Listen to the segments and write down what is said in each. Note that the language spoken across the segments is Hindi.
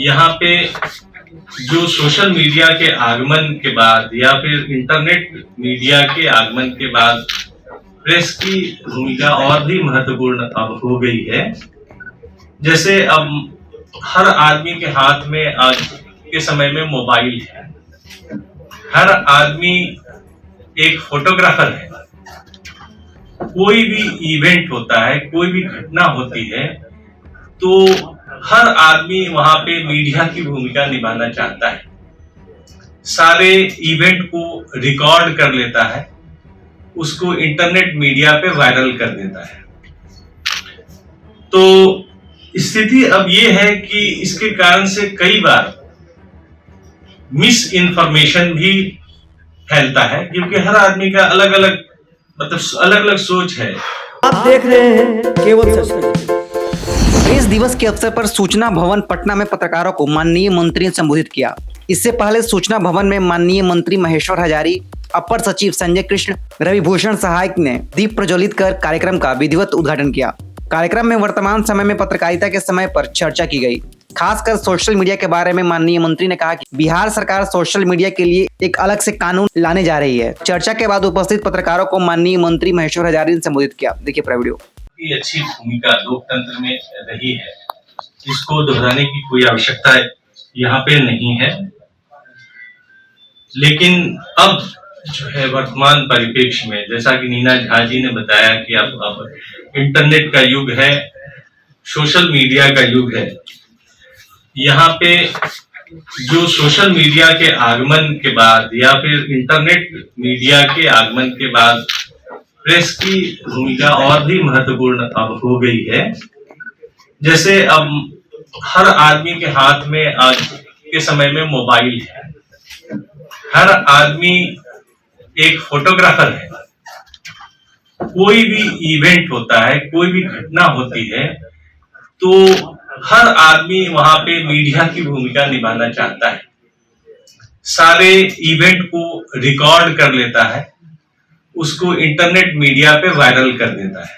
यहाँ पे जो सोशल मीडिया के आगमन के बाद या फिर इंटरनेट मीडिया के आगमन के बाद प्रेस की भूमिका और भी महत्वपूर्ण अब हो गई है। जैसे अब हर आदमी के हाथ में आज के समय में मोबाइल है, हर आदमी एक फोटोग्राफर है। कोई भी इवेंट होता है, कोई भी घटना होती है, तो हर आदमी वहां पे मीडिया की भूमिका निभाना चाहता है। सारे इवेंट को रिकॉर्ड कर लेता है, उसको इंटरनेट मीडिया पे वायरल कर देता है। तो स्थिति अब ये है कि इसके कारण से कई बार मिस इन्फॉर्मेशन भी फैलता है, क्योंकि हर आदमी का अलग अलग अलग अलग सोच है। आप देख रहे हैं केवल सच। प्रेस दिवस के अवसर पर सूचना भवन पटना में पत्रकारों को माननीय मंत्री ने संबोधित किया। इससे पहले सूचना भवन में माननीय मंत्री महेश्वर हजारी, अपर सचिव संजय कृष्ण, रविभूषण सहायक ने दीप प्रज्वलित कर कार्यक्रम का विधिवत उद्घाटन किया। कार्यक्रम में वर्तमान समय में पत्रकारिता के समय पर चर्चा की गई। खासकर सोशल मीडिया के बारे में माननीय मंत्री ने कहा कि बिहार सरकार सोशल मीडिया के लिए एक अलग से कानून लाने जा रही है। चर्चा के बाद उपस्थित पत्रकारों को माननीय मंत्री महेश्वर हजारी ने संबोधित किया। देखिए पूरा वीडियो। अच्छी भूमिका लोकतंत्र में रही है, इसको दोहराने की कोई आवश्यकता यहाँ पे नहीं है। लेकिन अब जो है वर्तमान परिप्रेक्ष्य में, जैसा कि नीना झा जी ने बताया कि अब इंटरनेट का युग है, सोशल मीडिया का युग है। यहाँ पे जो सोशल मीडिया के आगमन के बाद या फिर इंटरनेट मीडिया के आगमन के बाद प्रेस की भूमिका और भी महत्वपूर्ण अब हो गई है। जैसे अब हर आदमी के हाथ में आज के समय में मोबाइल है, हर आदमी एक फोटोग्राफर है। कोई भी इवेंट होता है, कोई भी घटना होती है, तो हर आदमी वहां पे मीडिया की भूमिका निभाना चाहता है। सारे इवेंट को रिकॉर्ड कर लेता है, उसको इंटरनेट मीडिया पे वायरल कर देता है।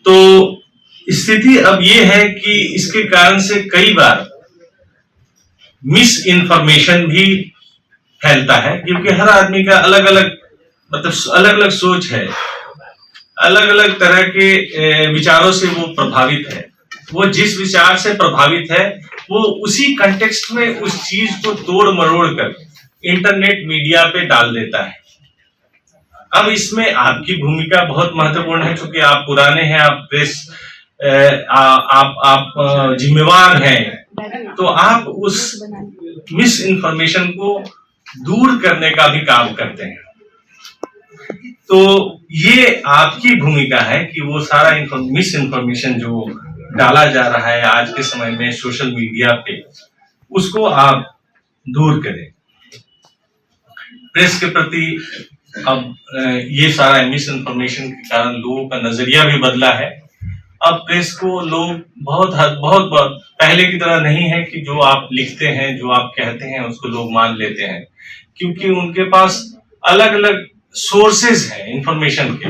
तो स्थिति अब ये है कि इसके कारण से कई बार मिस इन्फॉर्मेशन भी फैलता है, क्योंकि हर आदमी का अलग अलग सोच है, अलग अलग तरह के विचारों से वो प्रभावित है। वो जिस विचार से प्रभावित है, वो उसी कंटेक्स्ट में उस चीज को तोड़ मरोड़ कर इंटरनेट मीडिया पे डाल देता है। अब इसमें आपकी भूमिका बहुत महत्वपूर्ण है, क्योंकि आप पुराने हैं, आप प्रेस आप जिम्मेवार हैं, तो आप उस मिस इन्फॉर्मेशन को दूर करने का भी काम करते हैं। तो ये आपकी भूमिका है कि वो सारा मिस इन्फॉर्मेशन जो डाला जा रहा है आज के समय में सोशल मीडिया पे, उसको आप दूर करें। प्रेस के प्रति अब ये सारा मिस इन्फॉर्मेशन के कारण लोगों का नजरिया भी बदला है। अब प्रेस को लोग बहुत पहले की तरह नहीं है कि जो आप लिखते हैं, जो आप कहते हैं, उसको लोग मान लेते हैं, क्योंकि उनके पास अलग अलग सोर्सेज हैं इंफॉर्मेशन के।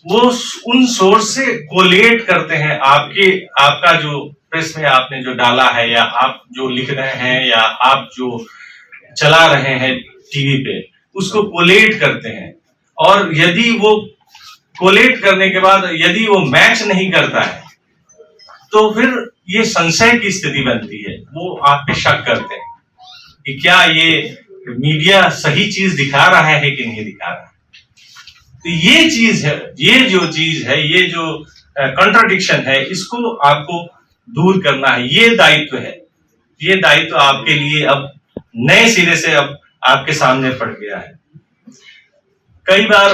वो उन सोर्स से कोलेट करते हैं आपका जो प्रेस में आपने जो डाला है, या आप जो लिख रहे हैं, या आप जो चला रहे हैं टीवी पे, उसको कोलेट करते हैं। और यदि वो कोलेट करने के बाद यदि वो मैच नहीं करता है, तो फिर ये संशय की स्थिति बनती है। वो आप पे शक करते हैं कि क्या ये मीडिया सही चीज दिखा रहा है कि नहीं दिखा रहा है। तो ये चीज है, ये जो चीज है, ये जो कॉन्ट्राडिक्शन है, इसको आपको दूर करना है। ये दायित्व है, ये दायित्व आपके लिए अब नए सिरे से अब आपके सामने पड़ गया है। कई बार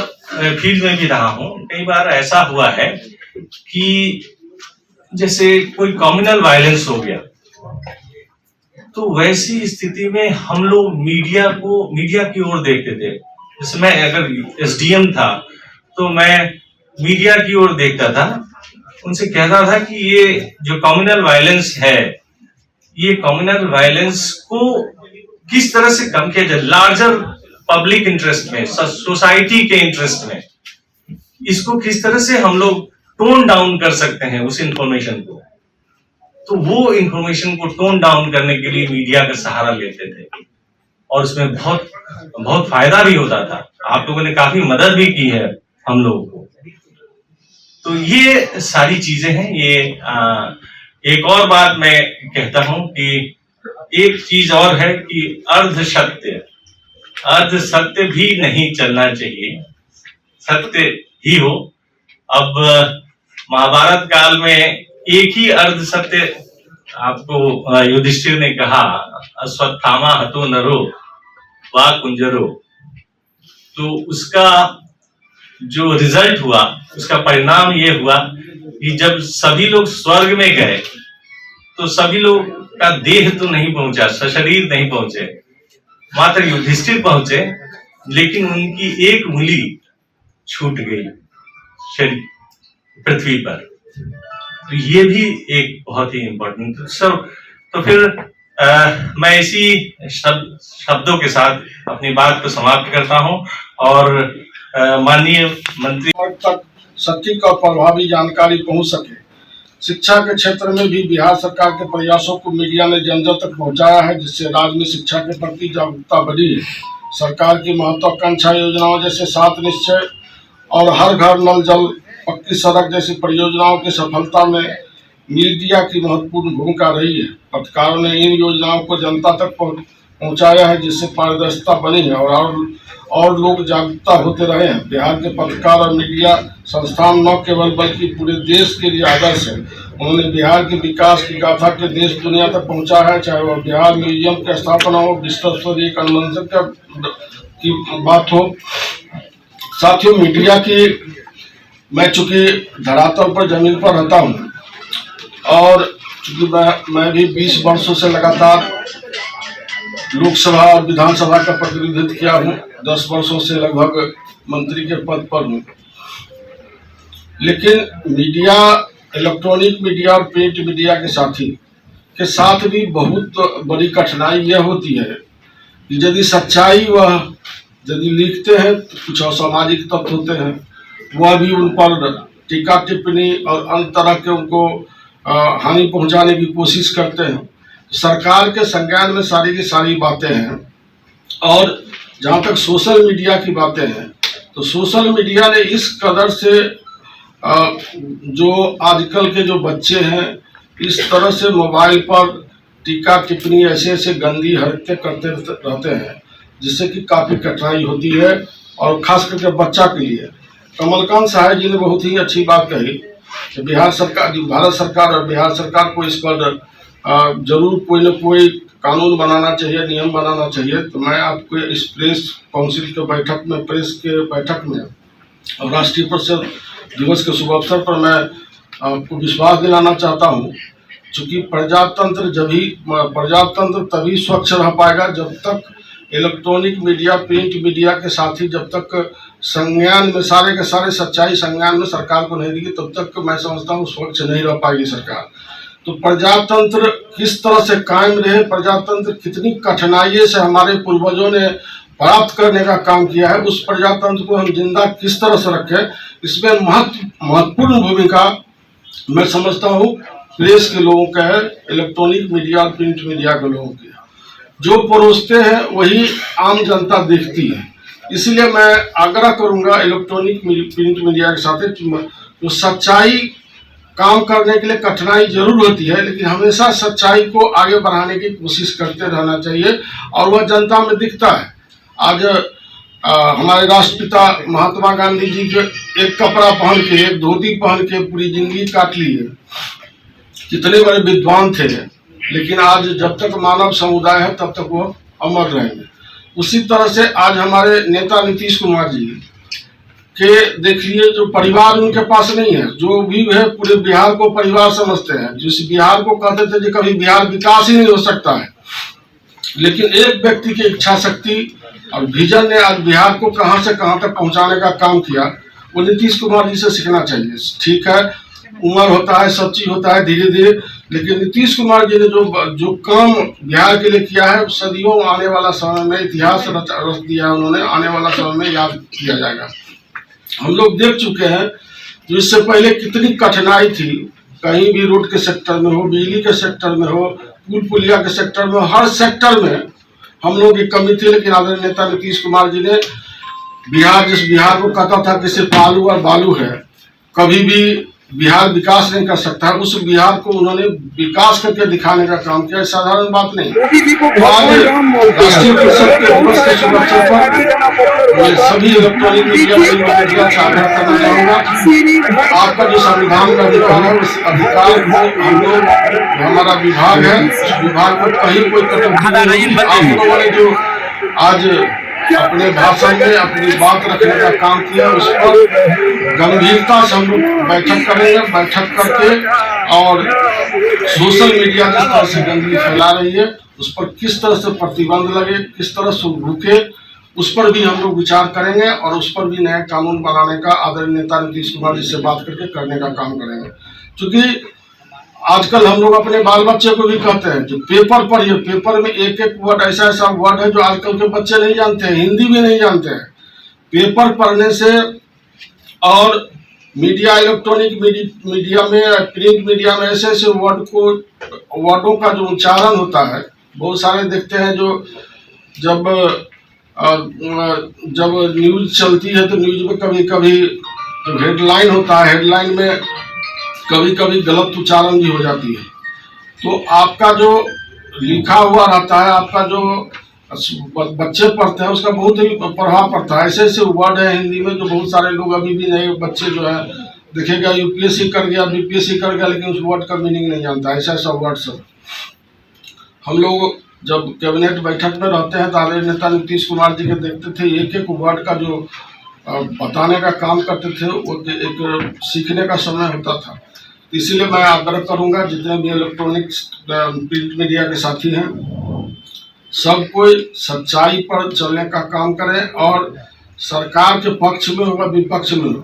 फील्ड में भी रहा हूं, कई बार ऐसा हुआ है कि जैसे कोई कम्युनल वायलेंस हो गया, तो वैसी स्थिति में हम लोग मीडिया की ओर देखते थे। जैसे मैं अगर एसडीएम था, तो मैं मीडिया की ओर देखता था, उनसे कहता था कि ये जो कम्युनल वायलेंस है, ये कम्युनल वायलेंस को किस तरह से कम किया जाए, लार्जर पब्लिक इंटरेस्ट में, सोसाइटी के इंटरेस्ट में, इसको किस तरह से हम लोग टोन डाउन कर सकते हैं उस इंफॉर्मेशन को। तो वो इंफॉर्मेशन को टोन डाउन करने के लिए मीडिया का सहारा लेते थे और उसमें बहुत बहुत फायदा भी होता था। आप लोगों ने काफी मदद भी की है हम लोगों को। तो ये सारी चीजें हैं। ये एक और बात मैं कहता हूं कि एक चीज और है कि अर्ध सत्य भी नहीं चलना चाहिए, सत्य ही हो। अब महाभारत काल में एक ही अर्ध सत्य आपको युधिष्ठिर ने कहा, अश्वत्थामा हतो नरो वा कुंजरो। तो उसका जो रिजल्ट हुआ, उसका परिणाम ये हुआ कि जब सभी लोग स्वर्ग में गए तो सभी लोग का देह तो नहीं पहुंचा, सशरीर नहीं पहुंचे, मात्र युधिष्ठिर पहुंचे, लेकिन उनकी एक उंगली छूट गई शरीर पृथ्वी पर। तो ये भी एक बहुत ही इम्पोर्टेंट तो फिर मैं इसी शब्दों के साथ अपनी बात को समाप्त करता हूं और माननीय मंत्री तक सटीक और प्रभावी जानकारी पहुंच सके। शिक्षा के क्षेत्र में भी बिहार सरकार के प्रयासों को मीडिया ने जन जन तक पहुंचाया है, जिससे राज्य में शिक्षा के प्रति जागरूकता बढ़ी है। सरकार की महत्वाकांक्षा योजनाओं जैसे 7 निश्चय और हर घर नल जल, पक्की सड़क जैसी परियोजनाओं की सफलता में मीडिया की महत्वपूर्ण भूमिका रही है। पत्रकारों ने इन योजनाओं को जनता तक पहुंचाया है, जिससे पारदर्शिता बनी है और लोग जागरूकता होते रहे हैं। बिहार के पत्रकार और मीडिया संस्थान न केवल बल्कि पूरे देश के लिए आदर्श है। उन्होंने बिहार के विकास की गाथा के देश दुनिया तक पहुंचा है, चाहे वह बिहार म्यूजियम की स्थापना हो, विश्व स्तरीय कन्वेंशन की बात हो। साथियों, मीडिया की मैं चूंकि धरातल पर जमीन पर रहता हूँ और चूंकि मैं भी 20 वर्षों से लगातार लोकसभा और विधानसभा का प्रतिनिधित्व किया हूँ, 10 वर्षों से लगभग मंत्री के पद पर हूँ। लेकिन मीडिया, इलेक्ट्रॉनिक मीडिया और प्रिंट मीडिया के साथ भी बहुत बड़ी कठिनाई यह होती है कि यदि सच्चाई वह यदि लिखते हैं तो कुछ असामाजिक तत्व होते हैं, वह भी उन पर टीका टिप्पणी और अन्य तरह के उनको हानि पहुंचाने की कोशिश करते हैं। सरकार के संज्ञान में सारी की सारी बातें हैं। और जहाँ तक सोशल मीडिया की बातें हैं तो सोशल मीडिया ने इस कदर से जो आजकल के जो बच्चे हैं इस तरह से मोबाइल पर टीका टिप्पणी ऐसे गंदी हरकतें करते रहते हैं, जिससे कि काफ़ी कठिनाई होती है और खास करके बच्चा के लिए। कमलकांत साहब जी ने बहुत ही अच्छी बात कही कि भारत सरकार और बिहार सरकार को इस पर जरूर कोई न कोई कानून बनाना चाहिए, नियम बनाना चाहिए। तो मैं आपको इस प्रेस काउंसिल के बैठक में, प्रेस के बैठक में और राष्ट्रीय प्रेस दिवस के शुभ अवसर पर मैं आपको विश्वास दिलाना चाहता हूँ, चूँकि प्रजातंत्र तभी स्वच्छ रह पाएगा जब तक इलेक्ट्रॉनिक मीडिया, प्रिंट मीडिया के साथ ही जब तक संज्ञान में सारे के सारे सच्चाई संज्ञान में सरकार को नहीं देगी, तब तक मैं समझता हूँ स्वच्छ नहीं रह पाएगी सरकार। तो प्रजातंत्र किस तरह से कायम रहे, प्रजातंत्र कितनी कठिनाइयों से हमारे पूर्वजों ने प्राप्त करने का काम किया है, उस प्रजातंत्र को हम जिंदा किस तरह से रखें, इसमें महत्वपूर्ण भूमिका मैं समझता हूँ प्रेस के लोगों का है, इलेक्ट्रॉनिक मीडिया और प्रिंट मीडिया के लोगों की। जो परोसते हैं वही आम जनता देखती है। इसलिए मैं आग्रह करूंगा इलेक्ट्रॉनिक प्रिंट मीडिया के साथ, तो सच्चाई काम करने के लिए कठिनाई जरूर होती है, लेकिन हमेशा सच्चाई को आगे बढ़ाने की कोशिश करते रहना चाहिए और वह जनता में दिखता है। आज हमारे राष्ट्रपिता महात्मा गांधी जी जो एक कपड़ा पहन के, एक धोती पहन के पूरी जिंदगी काट ली है, कितने बड़े विद्वान थे, लेकिन आज जब तक मानव समुदाय है तब तक वो अमर रहेंगे। उसी तरह से आज हमारे नेता नीतीश कुमार जी के देखिए, जो परिवार उनके पास नहीं है, जो भी है पूरे बिहार को परिवार समझते हैं। जिस बिहार को कहते थे कि कभी बिहार विकास ही नहीं हो सकता है, लेकिन एक व्यक्ति की इच्छा शक्ति और विजन ने आज बिहार को कहां से कहां तक पहुंचाने का काम किया। वो नीतीश कुमार जी से सीखना चाहिए। ठीक है, उम्र होता है, सब चीज होता है धीरे धीरे, लेकिन नीतीश कुमार जी ने जो काम बिहार के लिए किया है, सदियों आने वाला समय में इतिहास रच दिया उन्होंने, आने वाला समय में याद किया जाएगा। हम लोग देख चुके हैं जो इससे पहले कितनी कठिनाई थी कहीं भी रोड के सेक्टर में हो, बिजली के सेक्टर में हो, पुल पुलिया के सेक्टर में हो, हर सेक्टर में हम लोग की कमी थी। लेकिन आदरणीय नेता नीतीश कुमार जी ने जिस बिहार को कहता था कि सिर्फ आलू और बालू है, कभी भी बिहार विकास नहीं कर सकता, उस बिहार को उन्होंने विकास करके दिखाने का काम किया। साधारण बात नहीं। आज राष्ट्रीय परिषद के दिवस के शुभ अवसर पर मैं सभी इलेक्ट्रॉनिक मीडिया से आग्रह करना चाहूंगा, आपका जो संविधान का अधिकार है उस अधिकार को हम लोग, हमारा विभाग है, उस विभाग को कहीं कोई कटौती, आप लोगों ने जो आज अपने भाषण में अपनी बात रखने का काम किया, उस पर गंभीरता से हम लोग बैठक करेंगे। बैठक करके और सोशल मीडिया जिस तरह से गंदगी फैला रही है उस पर किस तरह से प्रतिबंध लगे, किस तरह से रुके, उस पर भी हम लोग विचार करेंगे और उस पर भी नया कानून बनाने का आदरणीय नेता नीतीश कुमार जी से बात करके करने का काम करेंगे। क्योंकि आजकल हम लोग अपने बाल बच्चे को भी कहते हैं कि पेपर पढ़िए, पेपर में एक एक वर्ड ऐसा वर्ड है जो आजकल के बच्चे नहीं जानते हैं, हिंदी भी नहीं जानते हैं। पेपर पढ़ने से और मीडिया, इलेक्ट्रॉनिक मीडिया में, प्रिंट मीडिया में ऐसे ऐसे वर्डों का जो उच्चारण होता है, बहुत सारे देखते हैं जो जब न्यूज चलती है तो न्यूज में कभी कभी जो हेडलाइन होता है, हेडलाइन में कभी कभी गलत उच्चारण भी हो जाती है। तो आपका जो लिखा हुआ रहता है, आपका जो बच्चे पढ़ते हैं उसका बहुत ही प्रभाव पड़ता है। ऐसे ऐसे वर्ड है हिंदी में जो बहुत सारे लोग अभी भी नए बच्चे जो है देखेगा यूपीएससी कर गया, बीपीएससी कर गया, लेकिन उस वर्ड का मीनिंग नहीं जानता। ऐसा ऐसा वर्ड सब हम लोग जब कैबिनेट बैठक में रहते हैं तो आदरणीय नेता नीतीश कुमार जी के देखते थे, एक एक वर्ड का जो बताने का काम करते थे वो एक सीखने का समय होता था। इसीलिए मैं आग्रह करूंगा जितने भी इलेक्ट्रॉनिक प्रिंट मीडिया के साथी हैं, सब कोई सच्चाई पर चलने का काम करें और सरकार के पक्ष में हो या विपक्ष में हो,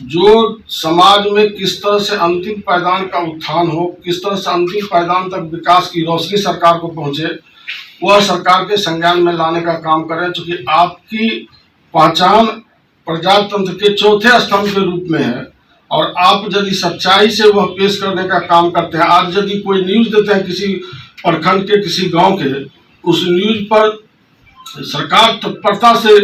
जो समाज में किस तरह से अंतिम पायदान का उत्थान हो, किस तरह से अंतिम पायदान तक विकास की रोशनी सरकार को पहुंचे, वह सरकार के संज्ञान में लाने का काम करें। क्योंकि आपकी पहचान प्रजातंत्र के चौथे स्तंभ के रूप में है और आप यदि सच्चाई से वह पेश करने का काम करते हैं, आज यदि कोई न्यूज देते हैं किसी प्रखंड के, किसी गांव के, उस न्यूज पर सरकार तत्परता से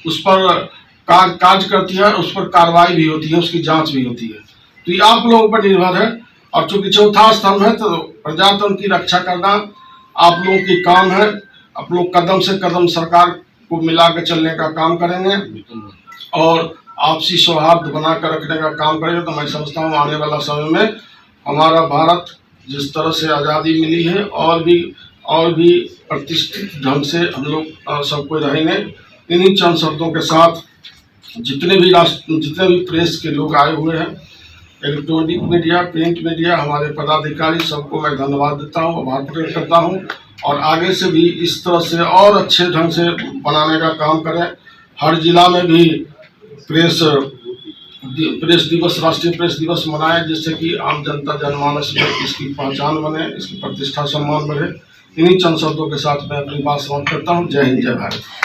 उस पर कार्य करती है, उस पर कार्रवाई भी होती है, उसकी जांच भी होती है। तो ये आप लोगों पर निर्भर है और चूंकि चौथा स्तंभ है तो प्रजातंत्र की रक्षा करना आप लोगों की काम है। आप लोग कदम से कदम सरकार को मिला के चलने का काम करेंगे और आपसी सौहार्द बनाकर रखने का काम करेंगे। तो मैं समझता हूँ आने वाला समय में हमारा भारत जिस तरह से आज़ादी मिली है और भी प्रतिष्ठित ढंग से हम लोग सबको रहेंगे। इन्हीं चंद शब्दों के साथ जितने भी प्रेस के लोग आए हुए हैं, इलेक्ट्रॉनिक मीडिया, प्रिंट मीडिया, हमारे पदाधिकारी, सबको मैं धन्यवाद देता हूँ, आभार प्रकट करता हूँ और आगे से भी इस तरह से और अच्छे ढंग से बनाने का काम करें। हर जिला में भी प्रेस दिवस, राष्ट्रीय प्रेस दिवस मनाएं, जिससे कि आम जनता जनमानस में इसकी पहचान बने, इसकी प्रतिष्ठा सम्मान बढ़े। इन्हीं चंद शब्दों के साथ मैं अपनी बात समाप्त करता हूँ। जय हिंद, जय भारत।